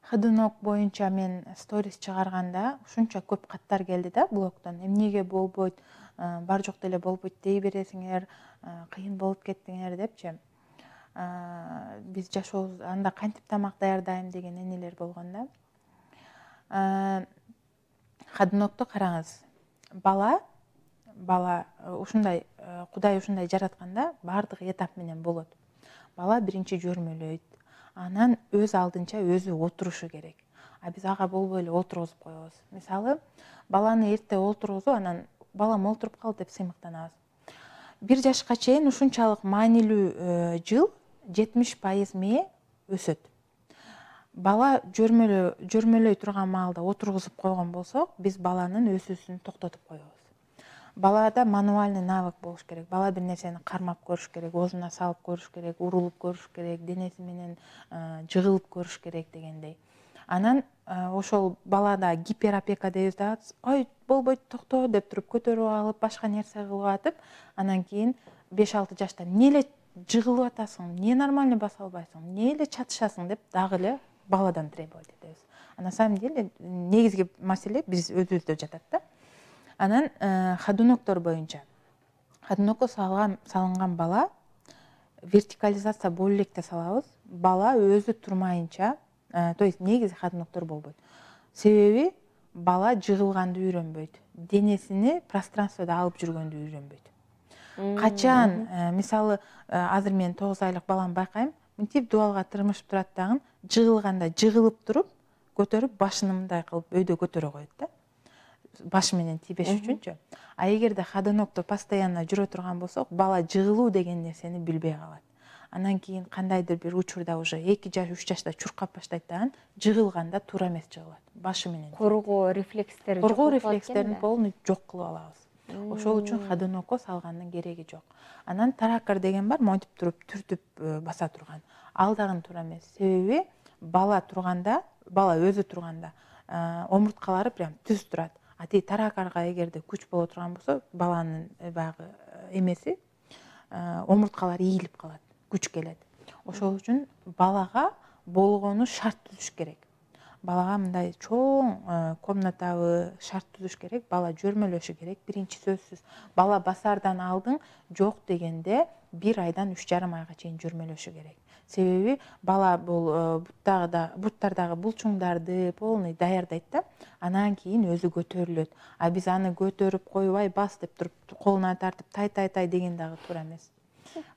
Ходунок боюнча мен сторис чыгарганда ушунча көп каттар келди да блогдон. Эмнеге болбойт, бар жок деле болбойт дей бересиңер, кыйын болуп кеттиңер депчи. Биз жашообуз анда кантип тамак даярдайм деген энелер болгон да. Ходунокто караңыз. Бала ушундай Кудай ушундай жаратканда баардык этап менен болот. Бала биринчи жөрмөлөйт. Анан өз алдынча өзү отурушу керек. Биз ага болбой эле отургузуп коебуз. Мисалы, баланы эрте отургузуп, анан балам отуруп калды деп сыймыктанабыз. 1 жашка чейин ушунчалык маанилүү жыл 70% мээ өсөт. Бала жөрмөлөй турган маалда отургузуп койгон болсок, биз баланын өсүүсүн токтотуп коебуз. Балада мануальный навык болуш керек. Бала бир нерсени кармап көрүш керек, оозуна салып көрүш керек, урулуп көрүш керек, денеси менен жыгылып көрүш керек дегендей. Анан ошол балада гиперопека дейбиз да, ой болбойт токто деп туруп көтөрүп алып, башка нерсе кылып атып, анан кийин 5-6 жашта эмне жыгылып атасың, эмне нормально баса албайсың, эмне чатышасың деп дагы эле баладан требовать этебиз. На самом деле негизги маселе биз өзүбүздө жатат да. Анан ходуноктор боюнча. Ходунокко салынган бала вертикализация боло электе салабыз. Бала өзү турмайынча, то есть негизи ходуноктор болбойт. Себеби бала жыгылганды үйрөнбөйт. Денесини пространстводо алып жүргөндү үйрөнбөйт. Качан, мисалы, азыр мен 9 айлык балам байкайм, мынтип дубалга тырмышып турат дагы, жыгылганда жыгылып туруп, көтөрүп башын мындай кылып өйдө көтөрө коет да. Башы менен тийбеш үчүнчү. А эгерде ходунокто постоянно жүрө турган болсок, бала жыгылуу деген нерсени билбей калат. Анан кийин кандайдыр бир учурда уже 2 жаш, 3 жашта чуркап баштайт дагы, жыгылганда туура эмес жыгылат. Башы менен. Коргоо рефлекстерин полный жок кылып алабыз. Ошол үчүн ходунокко салгандын кереги жок. Анан таракар деген бар, монтип туруп түртүп баса турган. Ал дагы туура эмес. Себеби бала өзү турганда омурткалары прям түз турат. Ати таракарга эгерде күч боло турган болсо, баланын баягы эмеси омурткалары ийилип калат, күч келет. Ошол үчүн балага болгону шарт түзүш керек. балага мындай чоң комнатабы шарт түзүш керек, бала жөрмөлөшү керек. Биринчи сөзсүз бала басардан алдын жок дегенде 1 айдан 3,5 айга чейин жөрмөлөшү керек. Себеби бала бул буттардагы булчуңдарды полный даярдайт да, анан кийин өзү көтөрүлөт. А биз аны көтөрүп койбой бас деп туруп колуна тартып тай деген дагы туура эмес.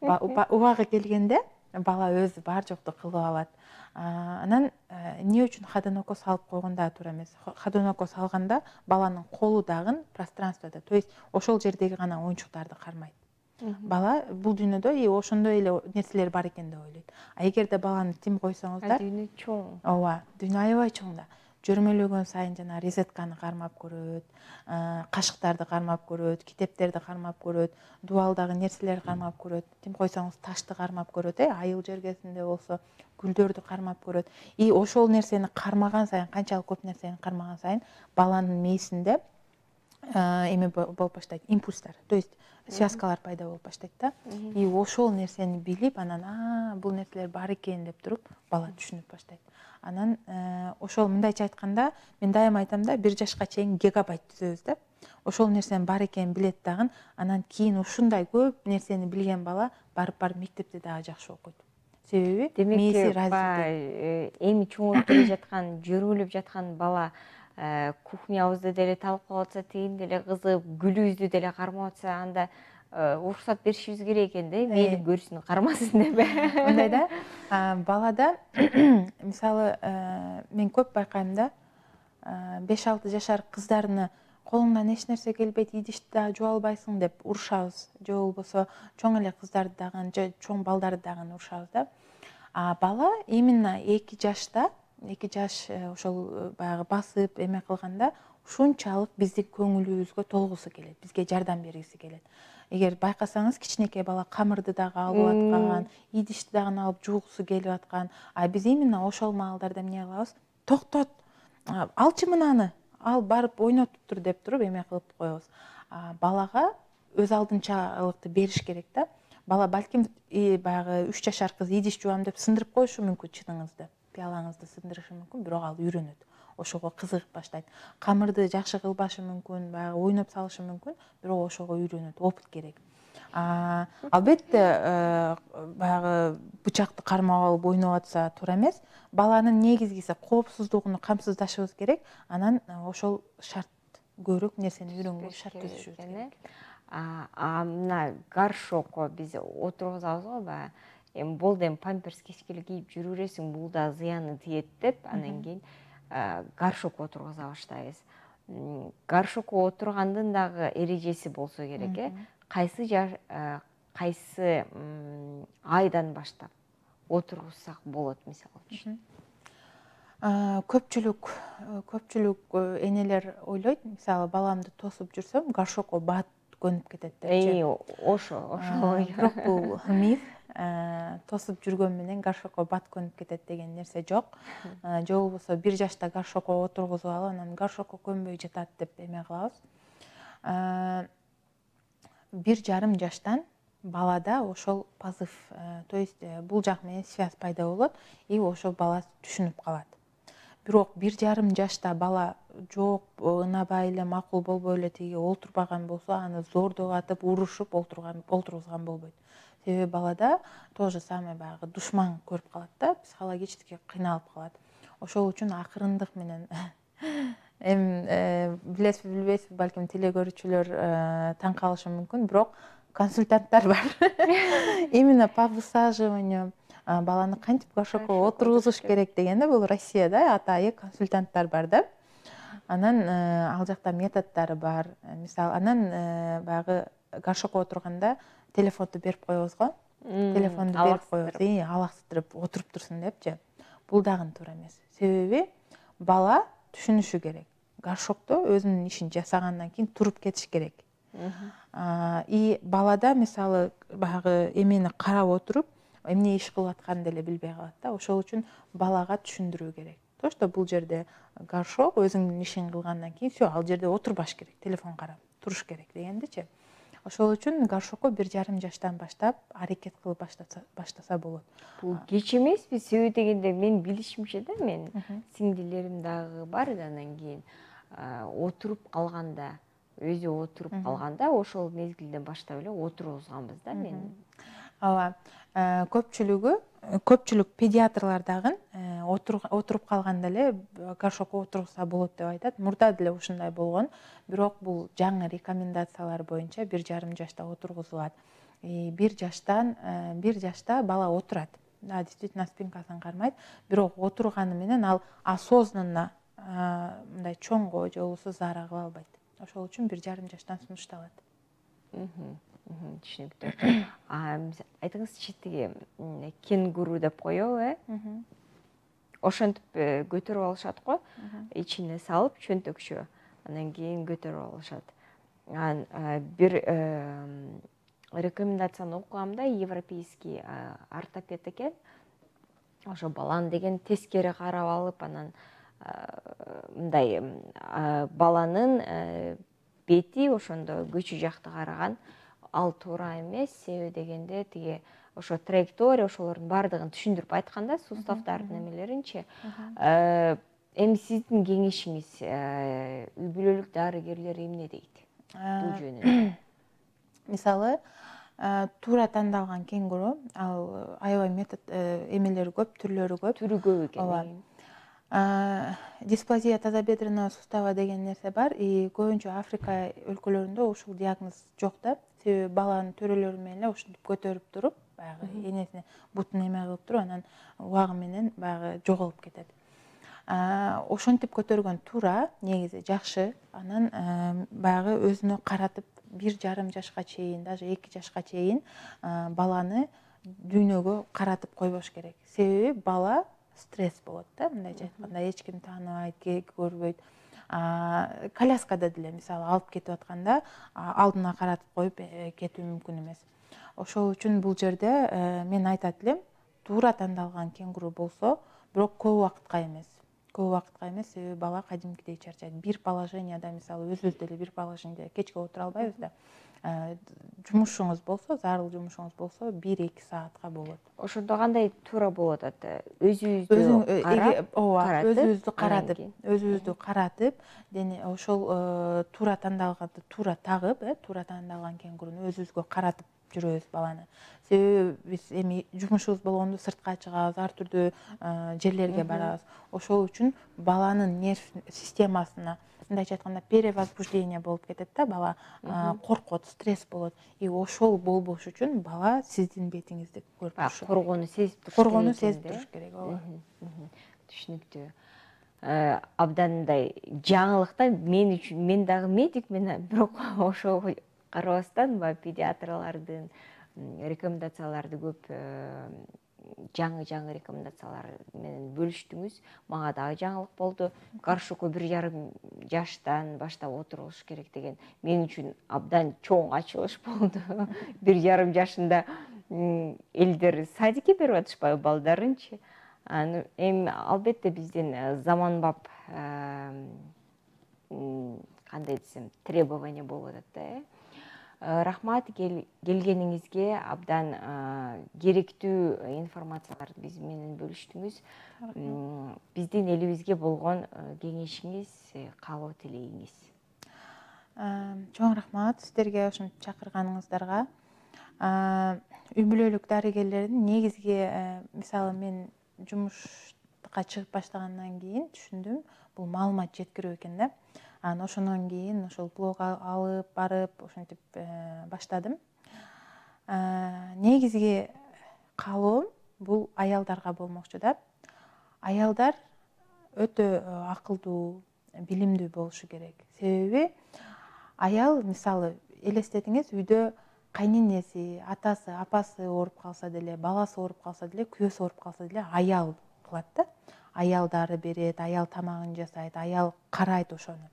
Убагы келгенде бала өзү бар жокту кылып алат. Анан эмне үчүн ходунокко салып койгон да туура эмес. Ходунокко салганда баланын колу дагы пространствода, то есть ошол жердеги гана оюнчуктарды кармайт. Бала бул дүйнөдө ошондой эле нерселер бар экен деп ойлойт. А эгерде баланы тим койсоңуздар, дүйнө чоң. ооба, дүйнө аябай чоң да. Жөрмөлөгөн сайын жана резетканы кармап көрөт, кашыктарды кармап көрөт, китептерди кармап көрөт, дубалдагы нерселерди кармап көрөт. Тим койсоңуз ташты кармап көрөт, айыл жергесинде болсо гүлдөрдү кармап көрөт. И ошол нерсени кармаган сайын, канчалык көп нерсени кармаган сайын баланын мээсинде эме болуп баштайт, импульстар, то есть связкалар пайда болуп баштайт да. И ошол нерсени билип, анан бул нерселер бар экен деп туруп бала түшүнүп баштайт. Анан ошол мындайча айтканда, мен дайыма айтам да, 1 жашка чейин гигабайт түзөбүз да. Ошол нерсенин бар экенин билет дагы, анан кийин ушундай көп нерсени билген бала барып мектепте дагы жакшы окуйт. Себеби мээси демек эми чоңоюп келе жаткан, жөргөлөп жаткан бала кухнябызды деле талкуулап атса, тигин деле кызыгып, гүлүбүздү деле кармап атса, анда уруксат беришибиз керек экен да, мейли көрсүн, кармасын деп. Мындай да, балада мисалы мен көп байкайм да, 5-6 жашар кыздарны колуңдан эч нерсе келбейт, идишти дагы жуа албайсың деп урушабыз. Же болбосо чоң эле кыздарды дагы, чоң балдарды дагы урушабыз да. Бала именно 2 жашта, 2 жаш ошол баягы басып эме кылганда ушунчалык биздин көңүлүбүзгө толгусу келет, бизге жардам бергиси келет. Эгер байкасаңыз, кичинекей бала камырды дагы алып аткан, идишти дагы алып жуугусу келип аткан. Биз именно ошол маалдарда эмне кылабыз? Токтот, алчы мынаны, ал барып ойнотуп тур деп туруп эме кылып коебуз. Балага өз алдынчалыкты бериш керек да. Бала балким баягы 3 жашар кыз идиш жуам деп сындырып коюшу мүмкүн чыныңызды, пиалаңызды сындырышы мүмкүн, бирок ал үйрөнөт. Ошого кызыгып баштайт. Камырды жакшы кылбашы мүмкүн, баягы ойноп салышы мүмкүн, бирок ошого үйрөнөт, опыт керек. Албетте баягы бычакты кармап алып ойноп атса туура эмес. Баланын негизгиси коопсуздугуну камсыздашыбыз керек, анан ошол шарт көрүк нерсени үйрөнгөнгө шарт түзүшүбүз керек. Мына горшокко биз отургузабыз го, баягы эми болду, эми памперс кечкеле кийип жүрө бересиң, бул да зыяны тиет деп, анан кийин горшокко отургуза баштайбыз. Горшокко отургандын дагы эрежеси болсо керек, кайсы айдан баштап отургузсак болот, мисалы. Көпчүлүк энелер ойлойт, мисалы баламды тосуп жүрсөм, горшокко бат көнүп кетет депчи. Ошол. Бирок бул миф. Тосуп жүргөн менен горшокко бат көнүп кетет деген нерсе жок. Же болбосо 1 жашта горшокко отургузуп алып, анан горшокко көнбөй жатат деп эме кылабыз. 1,5 жаштан балада ошол позыв, то есть бул жак менен связь пайда болот, и ошол бала түшүнүп калат. Бирок 1,5 жашта бала жок, ынабай эле, макул болбой эле тиги олтурбаган болсо, аны зордоп атып, урушуп олтургузган болбойт. Себеби балада то же самое баягы душман көрүп калат да, психологически кыйналып калат. Ошол үчүн акырындык менен билесизби, билбейсизби, балким теле көрүүчүлөр таң калышы мүмкүн, бирок консультанттар бар. Именно по высаживанию баланы кантип горшокко отургузуш керек дегенде, бул Россияда атайы консультанттар бар да. Анан ал жакта методдору бар. Мисалы, анан баягы горшокко отурганда телефонду берип коебуз го. Телефонду берип коебуз, алаксытырып отуруп турсун депчи. Бул дагы туура эмес. Себеби бала түшүнүшү керек. Горшокто өзүнүн ишин жасагандан кийин туруп кетиш керек. И балада мисалы баягы эмени карап отуруп, эмне иш кылып атканын деле билбей калат да. Ошол үчүн балага түшүндүрүү керек. То, что бул жерде горшок өзүнүн ишин кылгандан кийин, всё, ал жерде отурбаш керек, телефон карап туруш керек дегендичи. Ошол үчүн горшокко 1,5 жаштан баштап аракет кылып баштаса болот. Бул кеч эмеспи, себеби дегенде мен билишимче да, мен сиңдилерим дагы бар, анан кийин отуруп калганда, өзү отуруп калганда ошол мезгилден баштап эле отургузганбыз да мен. Ооба, көпчүлүк педиатрлар дагы отуруп калганда эле горшокко отургузса болот деп айтат. Мурда деле ушундай болгон, бирок бул жаңы рекомендациялар боюнча 1,5 жашта отургузулат. 1 жашта бала отурат. Да, действительно спинкасын кармайт, бирок отурганы менен ал осознанно мындай чоңго же болбосо заара кыла албайт. Ошол үчүн 1,5 жаштан сунушталат. Түшүнүктүү. Айтыңызчы, тиги кенгуру деп коебу, ошентип көтөрүп алышат го, ичине салып чөнтөкчө, анан кийин көтөрүп алышат. Бир рекомендацияны окугамда, европейский ортопед экен, ошо баланы деген тескери карап алып, анан мындай баланын бети ошондо көчү жакты караган, ал туура эмес, себеби дегенде тиги ошо траектория ошолордун баардыгын түшүндүрүп айтканда, суставдардын эмелеринчи. Эми сиздин кеңешиңиз, үй бүлөлүк дарыгерлер эмне дейт бул жөнүндө? Мисалы, туура тандалган кенгуру, ал аябай метод эмелери көп, түрлөрү көп. Түрү көп экен. Дисплазия тазобедренного сустава деген нерсе бар. Көбүнчө Африка өлкөлөрүндө ушул диагноз жок да. Себеби баланын төрөлөрү менен эле ушинтип көтөрүп туруп, баягы энесине бутун эме кылып туруп, анан убагы менен баягы жоголуп кетет. Ошентип көтөргөн туура, негизи жакшы. Анан баягы өзүнө каратып 1,5 жашка чейин, даже 2 жашка чейин баланы дүйнөгө каратып койбош керек. Себеби бала стресс болот да, мындайча айтканда, эч ким тааныбайт, көрбөйт. Коляскада деле мисалы алып кетип атканда алдына каратып коюп кетүү мүмкүн эмес. Ошол үчүн бул жерде мен айтат элем, туура тандалган кенгуру болсо, бирок көп убакытка эмес. Көп убакытка эмес, себеби бала кадимкидей чарчайт. Бир положенияда, мисалы өзүбүз деле бир положенияда кечке отура албайбыз да. Жумушуңуз болсо, зарыл жумушуңуз болсо 1-2 саатка болот. Ошондо кандай туура болот ата? Өзүбүздү каратып, дене ошол туура тандалганды туура тагып, туура тандалган кенгуруну өзүбүзгө каратып жүрөбүз баланы. Себеби биз эми жумушубуз болгондо сыртка чыгабыз, ар түрдүү жерлерге барабыз. Ошол үчүн баланын нерв системасына, мындайча айтканда, перевозбуждение болуп кетет да, бала коркот, стресс болот. Ошол болбош үчүн бала сиздин бетиңизди көрүп туруш керек. Коргоону сезип туруш керек. Түшүнүктүү. Абдан мындай жаңылык да мен үчүн. Мен дагы медикмин, бирок ошого карабастан педиатрлардын рекомендацияларды көп, жаңы рекомендациялар менен бөлүштүңүз. Мага дагы жаңылык болду. Горшокко 1,5 жаштан баштап отурулуш керек деген мен үчүн абдан чоң ачылыш болду. 1,5 жашында элдер садикке берип атышпайбы балдарынчы. Эми албетте биздин заманбап кандай десем, требование болуп атат да. Рахмат келгениңизге, абдан керектүү информацияларды биз менен бөлүштүңүз. Биздин элибизге болгон кеңешиңиз, каалоо тилегиңиз. Чоң рахмат сиздерге ушинтип чакырганыңыздарга. Үй бүлөлүк дарыгерлердин негизги, мисалы мен жумушка чыгып баштагандан кийин түшүндүм, бул маалымат жеткирүү экен да. Ошондон кийин ошол блог алып барып ошентип баштадым. Негизги каалоом бул аялдарга болмокчу да. Аялдар өтө акылдуу, билимдүү болушу керек. Себеби аял, мисалы, элестетиңиз, үйдө кайненеси, атасы, апасы ооруп калса деле, баласы ооруп калса деле, күйөөсү ооруп калса деле аял кылат да. Аял дары берет, аял тамагын жасайт, аял карайт ошону.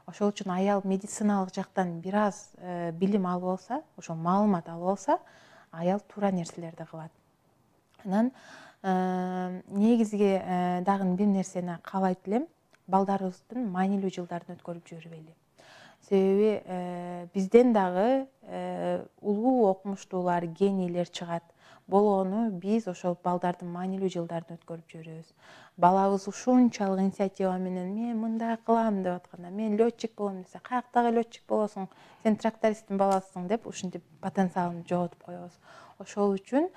Ошол үчүн аял медициналык жактан бир аз билим алып алса, ошо маалымат алып алса, аял туура нерселерди кылат. Анан негизги дагы бир нерсени каалайт элем, балдарыбыздын маанилүү жылдарын өткөрүп жибербейли. Себеби бизден дагы улуу окумуштуулар, генийлер чыгат. Болгону биз ошол балдардын маанилүү жылдарын өткөрүп жиберебиз. Балабыз ушунчалык инициатива менен мен мындай кылам деп атканда, мен летчик болом десе, каяктагы летчик болосуң, сен трактористтин баласысың деп ушинтип потенциалын жоготуп коебуз. Ошол үчүн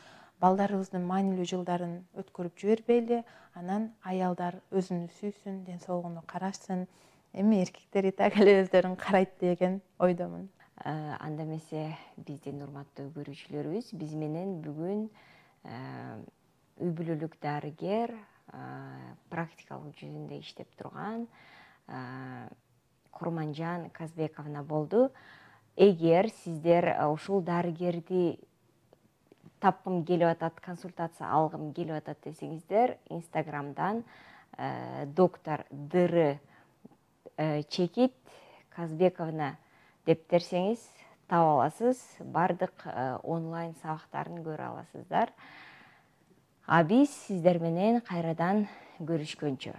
балдарыбыздын маанилүү жылдарын өткөрүп жибербейли, анан аялдар өзүнү сүйсүн, ден соолугуна карашсын, эми эркектер и так эле өздөрүн карайт деген ойдомун. Анда эмесе биздин урматтуу көрүүчүлөрүбүз, биз менен бүгүн үй бүлөлүк дарыгер, практикалык жүзүндө иштеп турган Курманжан Казбековна болду. Эгер сиздер ушул дарыгерди тапкым келип атат, консультация алгым келип атат десеңиздер, Инстаграмдан доктор Дыры Чекит Казбековна деп терсеңиз таап аласыз. Бардык онлайн сабактарын көрө аласыздар. А биз сиздер менен кайрадан көрүшкөнчө.